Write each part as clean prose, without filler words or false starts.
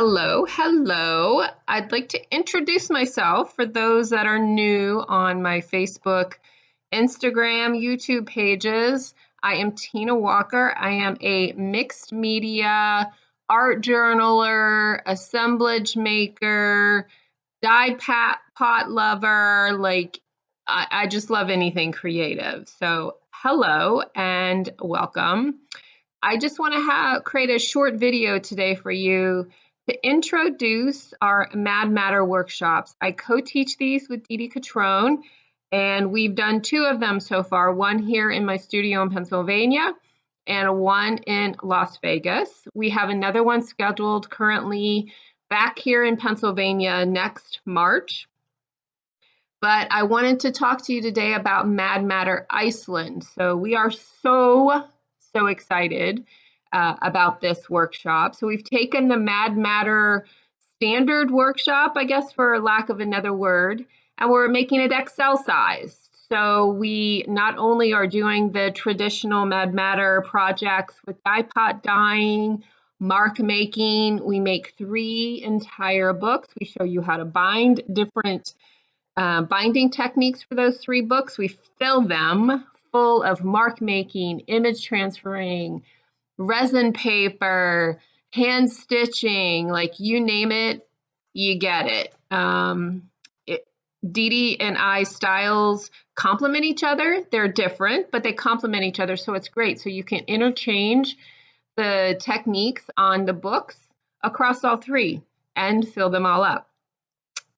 Hello, hello. I'd like to introduce myself for those that are new on my Facebook, Instagram, YouTube pages. I am Tina Walker. I am a mixed media art journaler, assemblage maker, pot lover. I just love anything creative. So, hello and welcome. I just want to create a short video today for you to introduce our Mad Matter workshops. I co-teach these with DeeDee Catron, and we've done two of them so far, one here in my studio in Pennsylvania and one in Las Vegas. We have another one scheduled currently back here in Pennsylvania next March. But I wanted to talk to you today about Mad Matter Iceland. So we are so excited about this workshop. So we've taken the Mad Matter standard workshop, I guess for lack of another word, and we're making it Excel size. So we not only are doing the traditional Mad Matter projects with dye pot dyeing, mark making, we make 3 entire books. We show you how to bind different binding techniques for those 3 books. We fill them full of mark making, image transferring, resin paper, hand stitching, like you name it, you get it. DeeDee and I's styles complement each other. They're different, but they complement each other, so it's great. So you can interchange the techniques on the books across all 3 and fill them all up.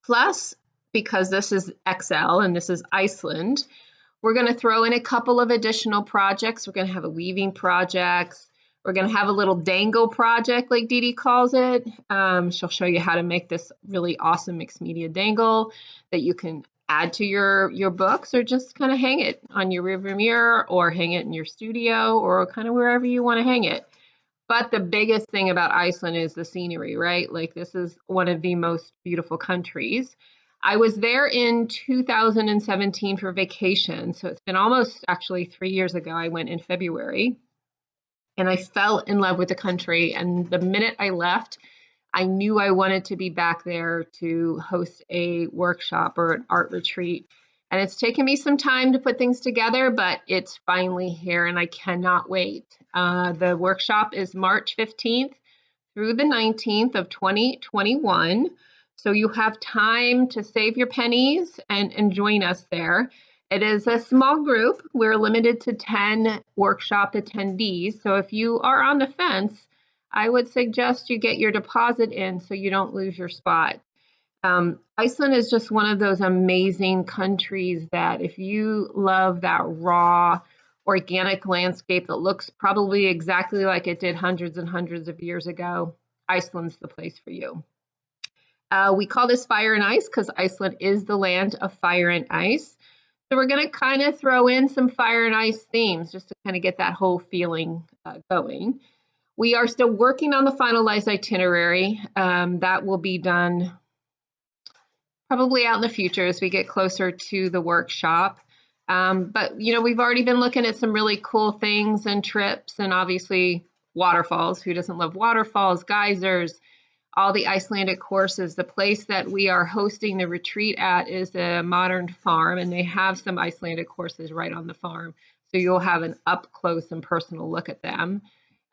Plus, because this is Excel and this is Iceland, we're going to throw in a couple of additional projects. We're going to have a weaving project. We're going to have a little dangle project, like DeeDee calls it. She'll show you how to make this really awesome mixed media dangle that you can add to your books, or just kind of hang it on your rearview mirror, or hang it in your studio, or kind of wherever you want to hang it. But the biggest thing about Iceland is the scenery, right? Like, this is one of the most beautiful countries. I was there in 2017 for vacation, so it's been almost actually 3 years ago. I went in February, and I fell in love with the country. And the minute I left, I knew I wanted to be back there to host a workshop or an art retreat. And it's taken me some time to put things together, but it's finally here, and I cannot wait. The workshop is March 15th through the 19th of 2021. So you have time to save your pennies and join us there. It is a small group. We're limited to 10 workshop attendees. So if you are on the fence, I would suggest you get your deposit in so you don't lose your spot. Iceland is just one of those amazing countries that if you love that raw, organic landscape that looks probably exactly like it did hundreds and hundreds of years ago, Iceland's the place for you. We call this Fire and Ice because Iceland is the land of fire and ice. So we're going to kind of throw in some fire and ice themes just to kind of get that whole feeling going. We are still working on the finalized itinerary. That will be done probably out in the future as we get closer to the workshop. But, we've already been looking at some really cool things and trips, and obviously waterfalls. Who doesn't love waterfalls, geysers, all the Icelandic courses? The place that we are hosting the retreat at is a modern farm, and they have some Icelandic courses right on the farm. So you'll have an up close and personal look at them.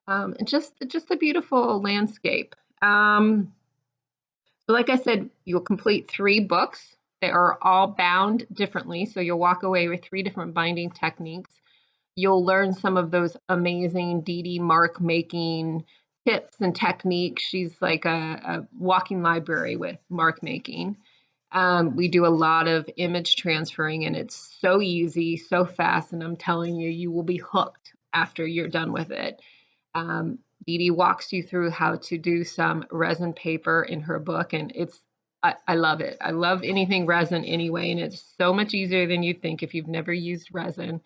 And just a beautiful landscape. So like I said, you'll complete 3 books. They are all bound differently. So you'll walk away with 3 different binding techniques. You'll learn some of those amazing DeeDee mark making tips and techniques. She's like a walking library with mark making. We do a lot of image transferring, and it's so easy, so fast. And I'm telling you, you will be hooked after you're done with it. DeeDee walks you through how to do some resin paper in her book, and I love it. I love anything resin anyway, and it's so much easier than you think if you've never used resin.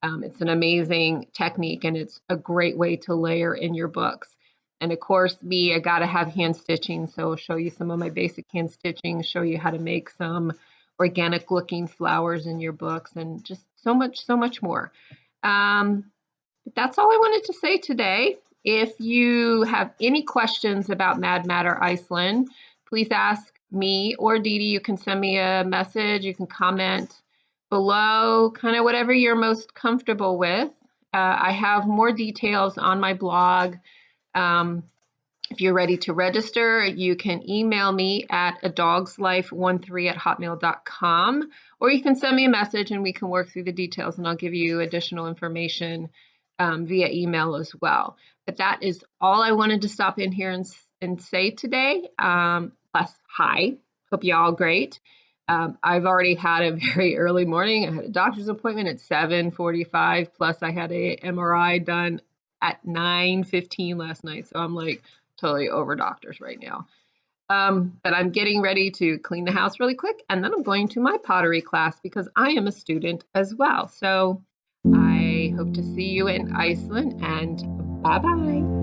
It's an amazing technique, and it's a great way to layer in your books. And of course, I got to have hand stitching, so I'll show you some of my basic hand stitching, show you how to make some organic looking flowers in your books, and just so much more. But that's all I wanted to say today. If you have any questions about Mad Matter Iceland, please ask me or DeeDee. You can send me a message. You can comment below, kind of whatever you're most comfortable with. I have more details on my blog. If you're ready to register, you can email me at adogslife13@hotmail.com, or you can send me a message and we can work through the details and I'll give you additional information via email as well. But that is all I wanted to stop in here and say today. Plus, hi, hope you all great. I've already had a very early morning. I had a doctor's appointment at 7:45, plus I had a MRI done at 9:15 last night. So I'm like totally over doctors right now. But I'm getting ready to clean the house really quick, and then I'm going to my pottery class because I am a student as well. So I hope to see you in Iceland, and bye-bye.